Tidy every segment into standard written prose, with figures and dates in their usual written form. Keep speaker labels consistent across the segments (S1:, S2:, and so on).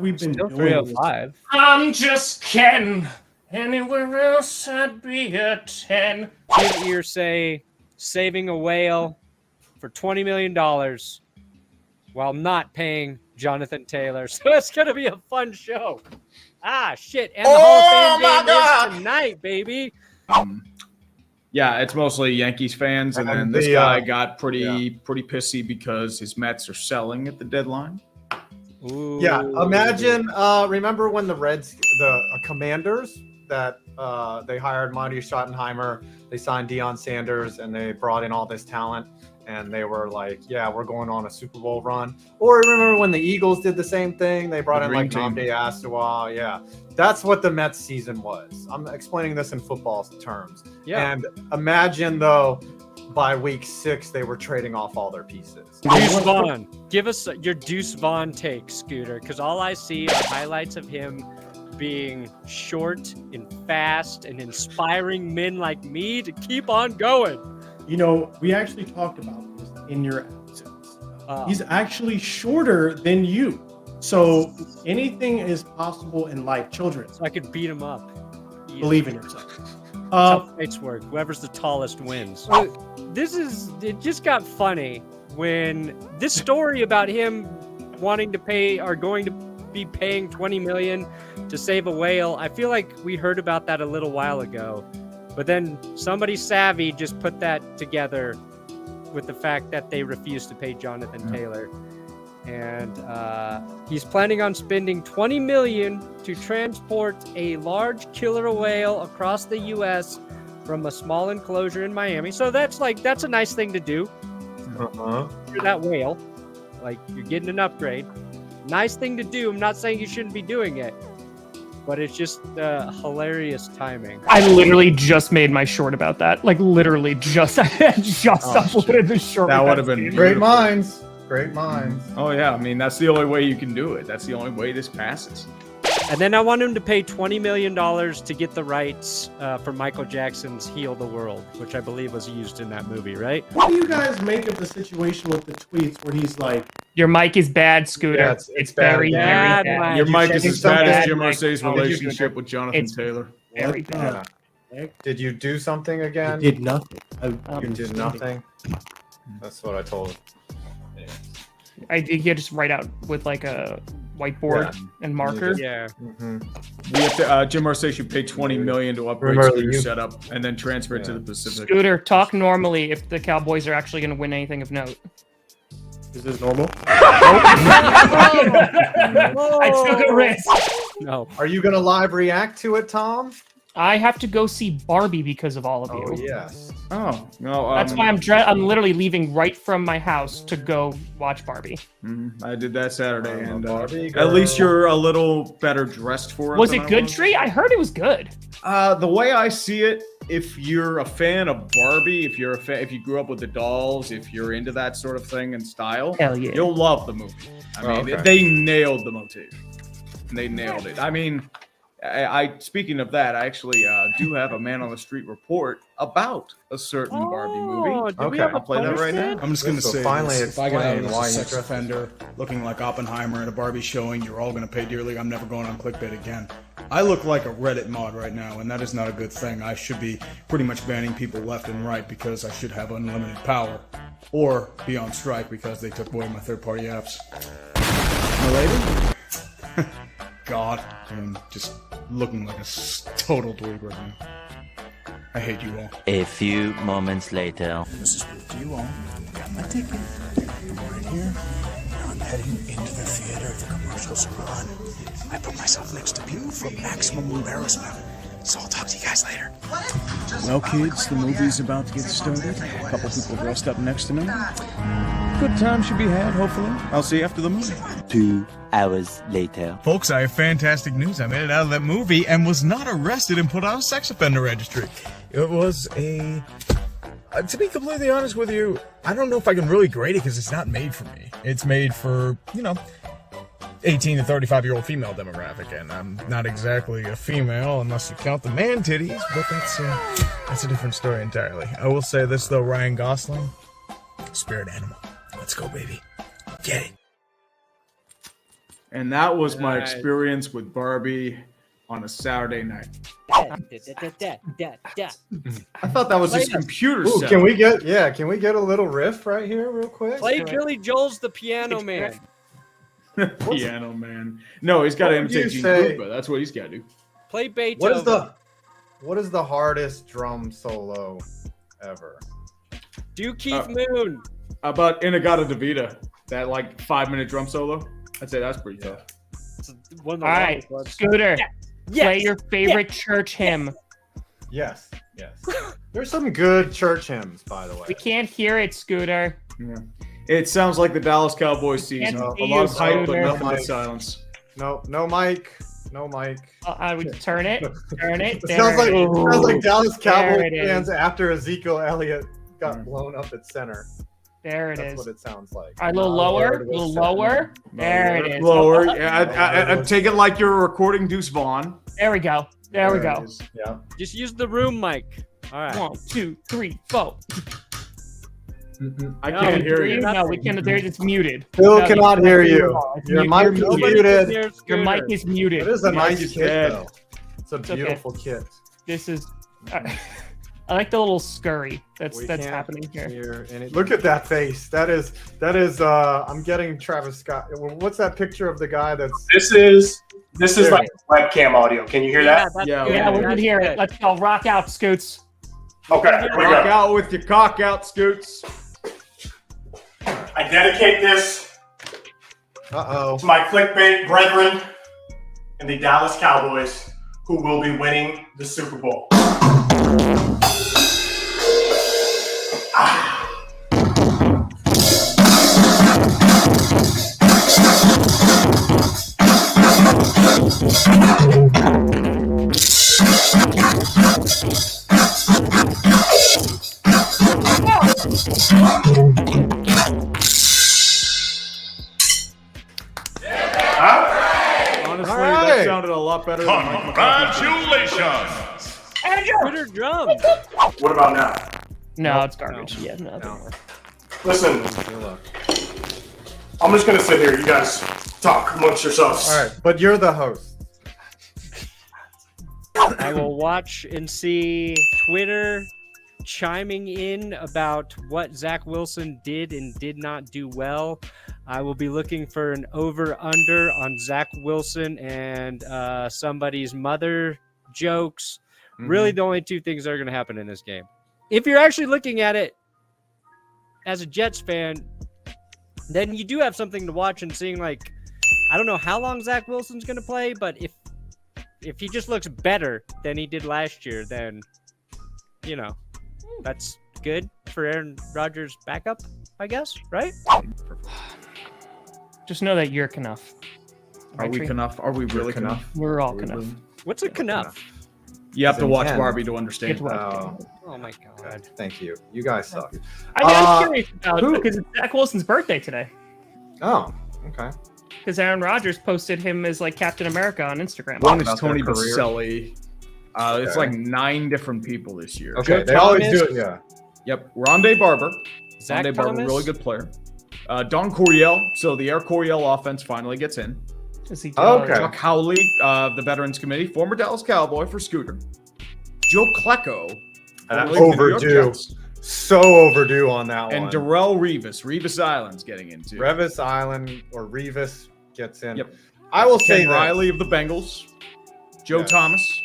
S1: we've been
S2: Still
S1: doing.
S2: 305.
S3: I'm just kidding. Anywhere else I'd be a 10.
S2: Give ear say saving a whale for $20 million while not paying Jonathan Taylor. So it's going to be a fun show. Ah, shit. And the Hall of Fame game is tonight, baby.
S4: Yeah, it's mostly Yankees fans, and then this guy got pretty pissy because his Mets are selling at the deadline.
S2: Ooh.
S5: Yeah, imagine. Remember when the Commanders that they hired Marty Schottenheimer, they signed Deion Sanders, and they brought in all this talent, and they were like, "Yeah, we're going on a Super Bowl run." Or remember when the Eagles did the same thing? They brought in like Nnamdi Asomugha. Yeah, that's what the Mets season was. I'm explaining this in football terms.
S2: Yeah.
S5: And imagine though, by week 6 they were trading off all their pieces.
S2: Deuce Vaughn. Give us your Deuce Vaughn take, Scooter, because all I see are highlights of him being short and fast and inspiring men like me to keep on going.
S1: You know, we actually talked about this in your absence. He's actually shorter than you. So anything is possible in life, children.
S2: So I could beat him up. Easy.
S1: Believe in yourself.
S2: Tough fights work. Whoever's the tallest wins. It just got funny when this story about him wanting to pay or going to be paying $20 million to save a whale. I feel like we heard about that a little while ago, but then somebody savvy just put that together with the fact that they refused to pay Jonathan Taylor. And he's planning on spending $20 million to transport a large killer whale across the U.S. from a small enclosure in Miami. So that's a nice thing to do. For that whale, like you're getting an upgrade. Nice thing to do. I'm not saying you shouldn't be doing it, but it's just hilarious timing.
S6: I literally just made my short about that. Like literally just uploaded the short.
S4: That would have been
S5: Great minds. Great minds.
S4: Oh yeah, I mean that's the only way you can do it. That's the only way this passes.
S2: And then I want him to pay $20 million to get the rights for Michael Jackson's "Heal the World," which I believe was used in that movie, right?
S1: What do you guys make of the situation with the tweets where he's like,
S6: "Your mic is bad, Scooter.
S5: Yeah,
S6: it's very,
S2: bad.
S6: very bad.
S4: Your mic is as bad as Jim
S6: mic.
S4: Irsay's relationship with Jonathan Taylor.
S6: Very bad.
S5: Did you do something again?
S1: did nothing?
S5: You did nothing? That's what I told him.
S6: I think you just write out with like a whiteboard and marker.
S2: Yeah.
S4: We have to, Jim Irsay should pay $20 million to upgrade Scooter's setup and then transfer it to the Pacific.
S6: Scooter, talk normally if the Cowboys are actually going to win anything of note.
S1: Is this normal?
S6: I took a risk.
S2: No.
S5: Are you gonna live react to it, Tom?
S6: I have to go see Barbie because of all of you.
S5: Oh yes.
S4: Oh no,
S6: That's why I'm literally leaving right from my house to go watch Barbie.
S4: I did that Saturday, and
S5: Barbie
S4: at least you're a little better dressed for it.
S6: Was it good, Tree? I heard it was good.
S4: The way I see it, if you're a fan of Barbie, if you grew up with the dolls, if you're into that sort of thing and style,
S6: hell yeah,
S4: you'll love the movie. I mean, they nailed the motif. They nailed it. I mean, speaking of that, I actually do have a man on the street report about a certain Barbie movie.
S5: Okay, I'll play that right now.
S7: I'm just going to say
S5: finally
S7: this. If I get out as
S5: why
S7: a
S5: you
S7: sex
S5: dressed
S7: offender looking like Oppenheimer at a Barbie showing, you're all going to pay dearly. I'm never going on Clickbait again. I look like a Reddit mod right now, and that is not a good thing. I should be pretty much banning people left and right because I should have unlimited power. Or be on strike because they took away my third-party apps. My lady? God, I'm just looking like a total dweeb right now. I hate you all.
S8: A few moments later.
S7: This is proof to you all. Got my ticket. I'm right here. Now I'm heading into the theater. The commercials are on. I put myself next to people for maximum embarrassment. So I'll talk to you guys later. Well, kids, the movie's about to get started. A couple people dressed up next to me. Good time should be had, hopefully. I'll see you after the movie.
S8: 2 hours later.
S9: Folks, I have fantastic news. I made it out of that movie and was not arrested and put on a sex offender registry. It was a... to be completely honest with you, I don't know if I can really grade it because it's not made for me. It's made for, 18 to 35-year-old female demographic, and I'm not exactly a female unless you count the man titties, but that's a different story entirely. I will say this, though, Ryan Gosling, spirit animal. Let's go, baby. Get it.
S4: And that was my
S2: Nice.
S4: experience with Barbie on a Saturday night. I thought that was his computer
S5: Ooh,
S4: set.
S5: can we get a little riff right here real quick?
S2: Play Billy Joel's The Piano Man.
S4: Piano Man. No, he's got to
S5: What would you
S4: imitate Gene
S5: say-
S4: Krupa. That's what he's got to do.
S2: Play Beethoven.
S5: What is the hardest drum solo ever?
S2: Do Keith Moon.
S4: About Inagata Davida, that like 5-minute drum solo. I'd say that's pretty tough.
S2: One of
S6: All
S2: the
S6: right,
S2: longest ones.
S6: Scooter,
S2: Yes.
S6: play your favorite church hymn.
S5: Yes. There's some good church hymns, by the way.
S6: We can't hear it, Scooter.
S4: Yeah. It sounds like the Dallas Cowboys season.
S6: Can't
S4: A lot of
S6: see
S4: hype,
S6: you,
S4: but
S6: Scooter.
S4: nothing but silence.
S5: No mic. No mic.
S6: I would turn it. Turn it.
S5: It sounds like Dallas Cowboys
S6: There it is.
S5: fans after Ezekiel Elliott got blown up at center.
S6: There it
S5: That's
S6: is.
S5: what it sounds like.
S6: All right, a little lower. A little lower. There it is.
S4: Lower.
S6: Oh,
S4: Yeah, I take it like you're recording Deuce Vaughn.
S6: There we go. There we
S4: it
S6: go.
S4: is.
S5: Yeah.
S2: Just use the room mic. All right.
S6: 1, 2, 3, 4.
S4: I can't hear you.
S6: No, we can't. It's muted.
S5: Phil
S6: No,
S5: cannot hear you.
S6: It's
S5: Your
S6: mute-
S5: mic is
S6: you're
S5: muted.
S6: Your mic is muted.
S5: It is a nice
S4: is
S5: kit,
S4: dead.
S5: though. It's a
S6: okay.
S5: beautiful kit.
S6: This is. I like the little scurry that's
S5: We
S6: that's
S5: can't
S6: happening here.
S5: hear any- Look at that face. That is. I'm getting Travis Scott. What's that picture of the guy that's?
S3: This is
S5: There
S3: like webcam audio. Can you hear that?
S2: that's
S4: Yeah,
S2: good.
S6: Yeah, we can
S2: That's
S6: hear
S2: good.
S6: it. Let's go. Rock out, Scoots.
S3: Okay, here we
S4: Rock
S3: go.
S4: out with your cock out, Scoots.
S3: I dedicate this
S5: Uh-oh.
S3: to my clickbait brethren and the Dallas Cowboys, who will be winning the Super Bowl.
S4: Honestly,
S5: All
S4: that
S5: right.
S4: sounded a lot better than Mike McCarthy.
S2: Congratulations. Twitter drum.
S3: What about now?
S6: No, it's garbage. Yeah, no.
S5: No.
S3: Listen,
S5: Good luck.
S3: I'm just gonna sit here. You guys talk amongst yourselves.
S5: All right, but you're the host.
S2: I will watch and see Twitter chiming in about what Zach Wilson did and did not do well. I will be looking for an over-under on Zach Wilson and somebody's mother jokes. Really, the only two things that are going to happen in this game. If you're actually looking at it as a Jets fan, then you do have something to watch and seeing, like, I don't know how long Zach Wilson's going to play, but if he just looks better than he did last year, then, you know, that's good for Aaron Rodgers' backup, I guess, right?
S6: Just know that you're enough.
S4: Are we enough? Are we really enough?
S6: We're all enough.
S2: What's a Knuff?
S4: You have to watch
S5: Ken.
S4: Barbie to understand.
S6: It's what-
S2: Oh my god.
S5: Thank you. You guys suck.
S6: I'm curious about
S5: who-
S6: because it's Zach Wilson's birthday today.
S5: Oh, okay.
S6: Because Aaron Rodgers posted him as like Captain America on Instagram.
S4: One is
S5: about their
S4: Tony
S5: career.
S4: Baselli. It's
S5: Okay.
S4: like 9 different people this year.
S5: Okay,
S2: Joe
S5: they always
S2: Thomas.
S5: do it. Yeah.
S4: Yep. Rondé Barber.
S2: Zach
S4: Rondé Barber,
S2: Thomas?
S4: really good player. Don Coryell. So the Air Coryell offense finally gets in.
S6: Does he
S5: Okay.
S4: Chuck Howley, the Veterans Committee, former Dallas Cowboy for Scooter. Joe Klecko. formerly of the New York
S5: Overdue.
S4: Jets,
S5: So overdue on that
S4: And
S5: one.
S4: Darrell Revis. Revis Island's getting into.
S5: Revis Island or Revis gets in.
S4: Yep.
S5: I will
S4: Ken
S5: say
S4: Riley of the Bengals. Joe
S5: Yeah.
S4: Thomas.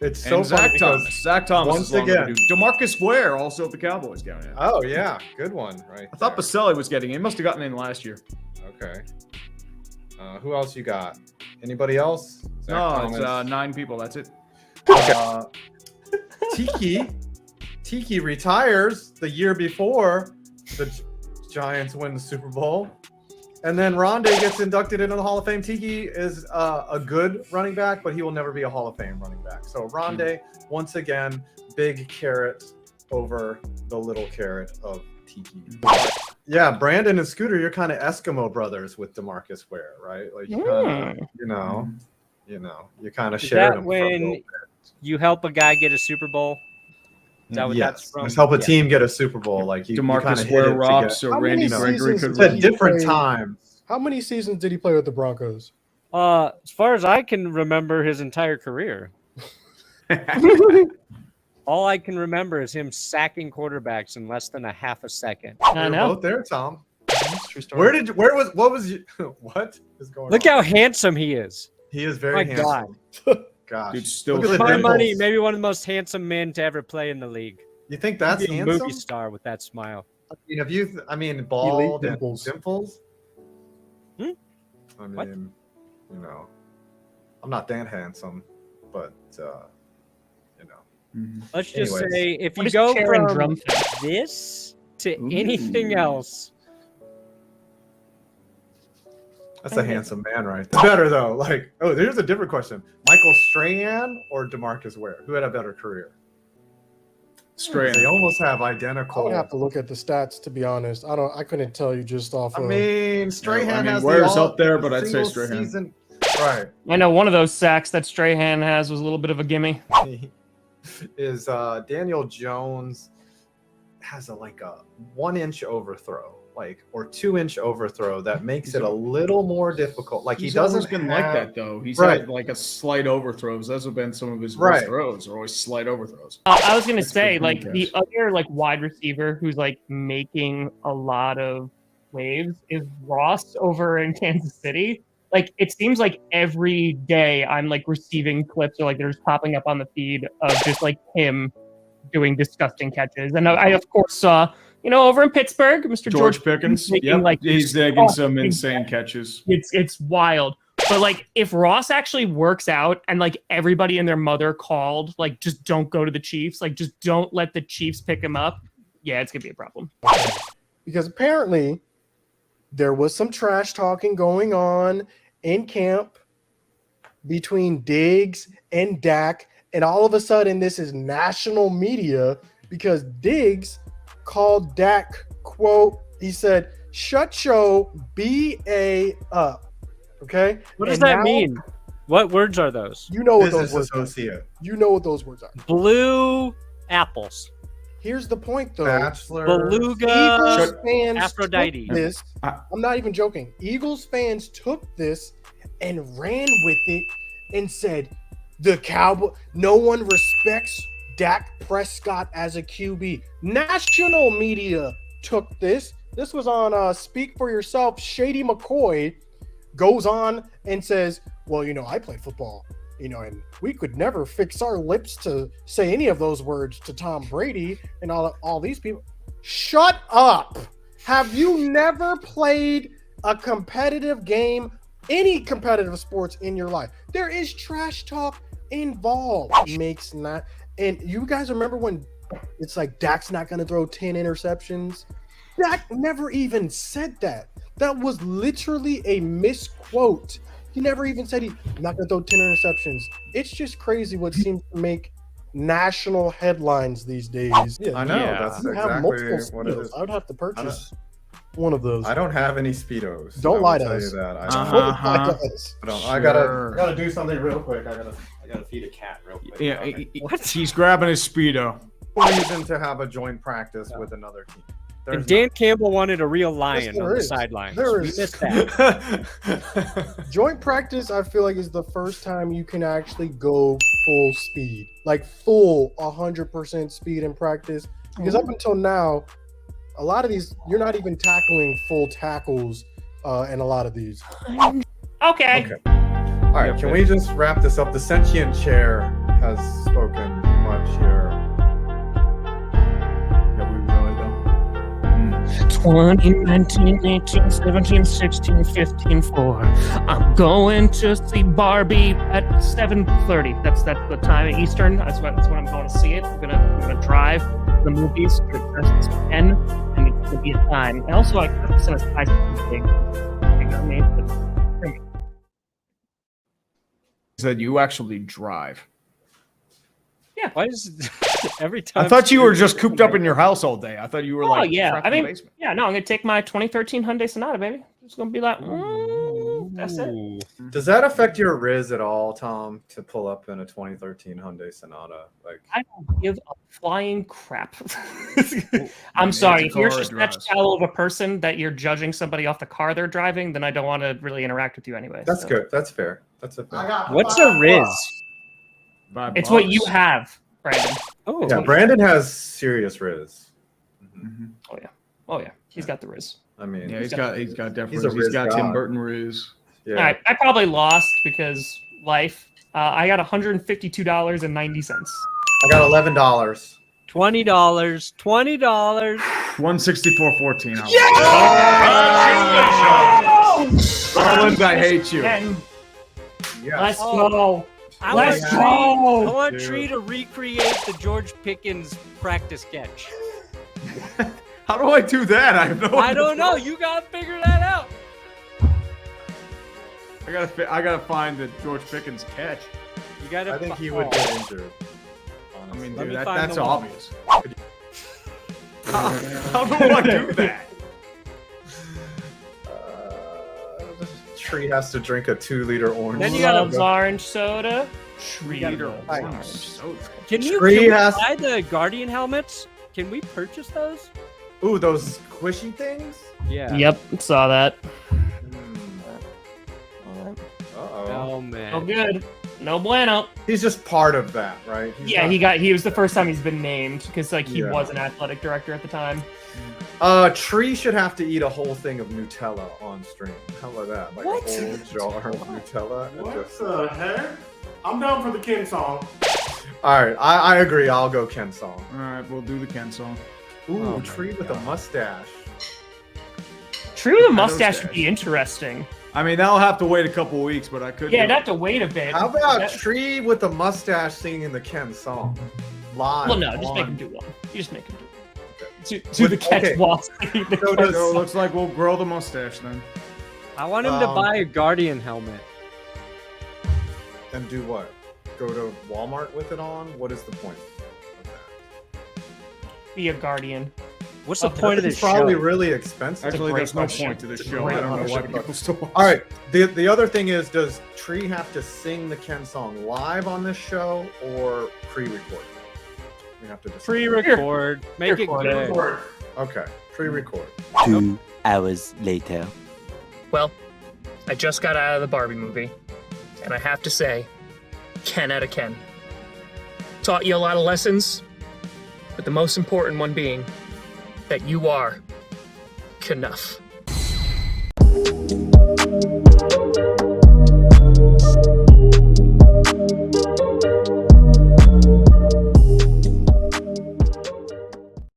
S5: it's so
S4: And
S5: funny
S4: Zach
S5: because
S4: Thomas. Zach Thomas
S5: once
S4: is long
S5: again-
S4: overdue. DeMarcus Ware also of the Cowboys going in.
S5: oh yeah, good one, right?
S4: I thought
S5: there.
S4: Baselli was getting in. He must have gotten in last year.
S5: Okay. Who else you got? Anybody else? Zach
S4: No, it's
S5: Thomas.
S4: 9 people. That's it.
S5: Tiki retires the year before the Giants win the Super Bowl. And then Rondé gets inducted into the Hall of Fame. Tiki is a good running back, but he will never be a Hall of Fame running back. So Rondé, once again, big carrot over the little carrot of Tiki. Yeah, Brandon and Scooter, you're kind of Eskimo brothers with DeMarcus Ware, right? Like you kinda, you kind of
S2: Is
S5: shared
S2: that
S5: him. for a little
S2: when
S5: bit.
S2: you help a guy get a Super Bowl? Is that what that's
S5: Yes,
S2: from?
S5: let's help a team get a Super Bowl. Like you
S4: DeMarcus
S5: kinda hit it
S4: Ware
S5: together.
S4: rocks, so
S1: How
S4: Randy
S1: many
S4: Gregory
S1: seasons
S4: could
S5: It's at
S1: He
S5: different
S1: played-
S5: times.
S10: How many seasons did he play with the Broncos?
S2: As far as I can remember, his entire career. All I can remember is him sacking quarterbacks in less than a half a second.
S5: You're both there, Tom. What is you, what is going on?
S2: Look how handsome he is.
S5: He is very handsome.
S2: God.
S5: Gosh.
S4: Dude, still
S5: Look at the
S2: my
S5: dimples.
S2: money, maybe one of the most handsome men to ever play in the league.
S5: You think that's
S2: He'd be a
S5: handsome?
S2: movie star with that smile.
S5: I mean, have you? Bald and
S10: dimples.
S5: dimples.
S2: Hmm?
S5: I mean,
S2: What?
S5: you know, I'm not that handsome, but you know.
S2: Let's just
S5: Anyways.
S2: say if
S6: What
S2: you
S6: is
S2: go
S6: chair and
S2: from
S6: drum thing?
S2: this to anything else,
S5: That's a handsome man right there. Better though. Like, oh, there's a different question. Michael Strahan or DeMarcus Ware? Who had a better career?
S4: Strahan.
S5: They almost have
S10: I
S5: identical.
S10: would have to look at the stats to be honest. I couldn't tell you just off.
S5: I
S10: of...
S5: mean, Strahan has
S4: Ware's
S5: the
S4: up there, but I'd say
S5: single
S4: Strahan.
S5: season. Right.
S6: I know one of those sacks that Strahan has was a little bit of a gimme.
S5: Is Daniel Jones has a 1-inch overthrow, or 2-inch overthrow that makes it a little more difficult. Like
S4: He's
S5: he doesn't
S4: always been like that though. He's
S5: Right.
S4: had like a slight overthrows. Those have been some of his
S5: Right.
S4: worst throws. Are always slight overthrows.
S6: I was gonna
S4: That's
S6: say,
S4: good
S6: the
S4: podcast.
S6: other wide receiver who's making a lot of waves is Ross over in Kansas City. It seems like every day I'm receiving clips or they're just popping up on the feed of just him doing disgusting catches. And I of course saw, over in Pittsburgh, Mr.
S4: George Pickens.
S6: making,
S4: Yep. He's taking some insane catches.
S6: It's wild. But if Ross actually works out and everybody and their mother called, just don't go to the Chiefs, just don't let the Chiefs pick him up. Yeah, it's gonna be a problem.
S10: Because apparently there was some trash talking going on in camp between Diggs and Dak, and all of a sudden this is national media because Diggs called Dak, quote, he said, "Shut your BA up." Okay?
S2: what does
S10: And
S2: that
S10: now
S2: mean? What words are those?
S10: You know what
S5: Business
S10: those words are.
S5: associate.
S10: You know what those words are.
S2: Blue apples,
S10: Here's the point, though.
S5: Bachelor.
S10: Eagles
S2: beluga,
S10: fans
S2: Aphrodite.
S10: took this. I'm not even joking. Eagles fans took this and ran with it and said, "The Cowboy. No one respects Dak Prescott as a QB." National media took this. This was on Speak for Yourself. Shady McCoy goes on and says, "Well, I played football, and we could never fix our lips to say any of those words to Tom Brady and all these people." Shut up. Have you never played a competitive game, any competitive sports in your life? There is trash talk involved. And you guys remember when it's Dak's not going to throw 10 interceptions? Dak never even said that. That was literally a misquote. He never even said he's not going to throw 10 interceptions. It's just crazy what seems to make national headlines these days. Yeah,
S5: I know.
S2: Yeah.
S5: That's
S10: you have
S5: exactly
S10: multiple
S5: what it
S10: Speedos.
S5: is.
S10: I would have to purchase one of those.
S5: I don't have any Speedos.
S10: Don't
S5: I
S10: lie
S5: will
S10: to
S5: tell
S10: us.
S5: you that. I
S10: Don't
S5: don't.
S10: lie to us.
S5: I don't. I gotta do something real quick. I gotta feed a cat real quick.
S4: Yeah, he's grabbing his Speedo.
S5: Reason to have a joint practice with another team.
S2: And Dan Campbell wanted a real lion
S10: there
S2: on the
S10: is.
S2: sidelines.
S10: There
S2: We
S10: is.
S2: missed that.
S10: Joint practice, I feel is the first time you can actually go full speed, full 100% speed in practice. Because up until now, a lot of these, you're not even tackling full tackles in a lot of these.
S6: Okay.
S5: All right, can we just wrap this up? The sentient chair has spoken much here.
S4: Yeah, we really don't.
S6: 20, 19, 18, 17, 16, 15, 4. I'm going to see Barbie at 7:30. That's the time at Eastern. That's when I'm going to see it. I'm gonna drive the movies to just 10, and it's gonna be a time. And also, I got this in a size thing. You know what I mean?
S4: Said you actually drive.
S6: Yeah.
S2: Why is every time?
S4: I thought you were just cooped up in your house all day. I thought you were
S6: Yeah.
S4: trapped in the basement.
S6: Yeah. No, I'm gonna take my 2013 Hyundai Sonata, baby. It's gonna be like. That's it.
S2: Ooh.
S5: Does that affect your Riz at all, Tom, to pull up in a 2013 Hyundai Sonata? Like,
S6: I don't give a flying crap.
S4: Man,
S6: I'm sorry.
S4: it's
S6: If you're
S4: a car
S6: just that
S4: address.
S6: shallow of a person that you're judging somebody off the car they're driving, then I don't want to really interact with you anyway.
S5: that's
S6: so.
S5: good. That's fair. That's a fair.
S2: What's a Riz?
S6: It's what you have, Brandon.
S2: Oh,
S5: Yeah, Brandon has serious Riz.
S4: Mhm.
S6: Oh yeah. He's got the Riz.
S5: I mean,
S4: Yeah, he's got
S5: he's
S4: definitely.
S5: a
S4: He's
S5: Riz
S4: got
S5: god.
S4: Tim Burton Riz.
S5: Yeah.
S6: All right. I probably lost because life. I got $152.90.
S5: I got $11.
S2: $20. $20.
S4: 164.14.
S6: Yeah!
S4: Garland, I hate you.
S6: And
S5: Yes.
S6: let's go.
S2: I
S6: Let's
S2: want Tree, I
S6: go.
S2: want Tree to recreate the George Pickens practice sketch.
S4: How do I do that? I have no.
S2: I don't know. You gotta figure that out.
S4: I gotta find the George Pickens catch.
S2: You gotta.
S5: I think he would get injured.
S4: I mean,
S2: Let
S4: dude,
S2: me find
S4: that's
S2: the one.
S4: obvious. How do I do that?
S5: Tree has to drink a 2-liter orange.
S2: Then you gotta-
S6: Loves orange soda. Tree
S4: Leader
S6: loves
S4: orange
S6: orange.
S4: soda.
S2: Can you
S5: Tree has-
S2: buy the Guardian helmets? Can we purchase those?
S5: Ooh, those squishy things?
S2: Yeah.
S6: Yep, saw that.
S5: Uh-oh.
S2: Oh man.
S6: Oh, good. No bueno.
S5: He's just part of that, right? He's
S6: Yeah,
S5: not-
S6: he was the first time he's been named because like he
S5: Yeah.
S6: was an athletic director at the time.
S5: Tree should have to eat a whole thing of Nutella on stream. How about that? Like
S6: What?
S5: a whole jar of Nutella. and
S3: What
S5: just-
S3: the heck? I'm down for the Ken song.
S5: All right, I agree. I'll go Ken song.
S4: All right, we'll do the Ken song.
S5: Ooh,
S2: Oh my
S5: Tree with a mustache.
S6: True, the
S4: I know
S6: mustache
S4: Stash.
S6: would be interesting.
S4: I mean, that'll have to wait a couple weeks, but I could.
S6: Yeah,
S4: do
S6: I'd
S4: it.
S6: have to wait a bit.
S5: How about
S6: That-
S5: Tree with a mustache singing the Ken song live?
S6: Well, no, just make
S5: on-
S6: him do one. You just make him do one.
S5: Okay.
S6: To
S5: With-
S6: the catch
S5: okay.
S6: while singing the
S5: So
S6: Ken
S5: does-
S4: So it
S6: song.
S4: looks like we'll grow the mustache then.
S2: I want him to buy a Guardian helmet.
S5: And do what? Go to Walmart with it on? What is the point of that?
S6: Be a guardian.
S2: What's the
S6: Oh,
S2: point of this
S5: It's probably
S2: show?
S5: really expensive.
S4: Actually,
S6: great
S4: there's no
S6: question.
S4: point to this
S6: It's a
S4: show.
S6: great
S4: I don't know why
S5: question.
S4: people still watch.
S5: All right. The other thing is, does Tree have to sing the Ken song live on this show or pre-record? We have to decide.
S2: Pre-record. Make it
S6: Pre-record.
S2: good.
S5: Okay, pre-record.
S8: 2 hours later.
S6: Well, I just got out of the Barbie movie, and I have to say, Ken out of Ken. Taught you a lot of lessons, but the most important one being that you are Knuff.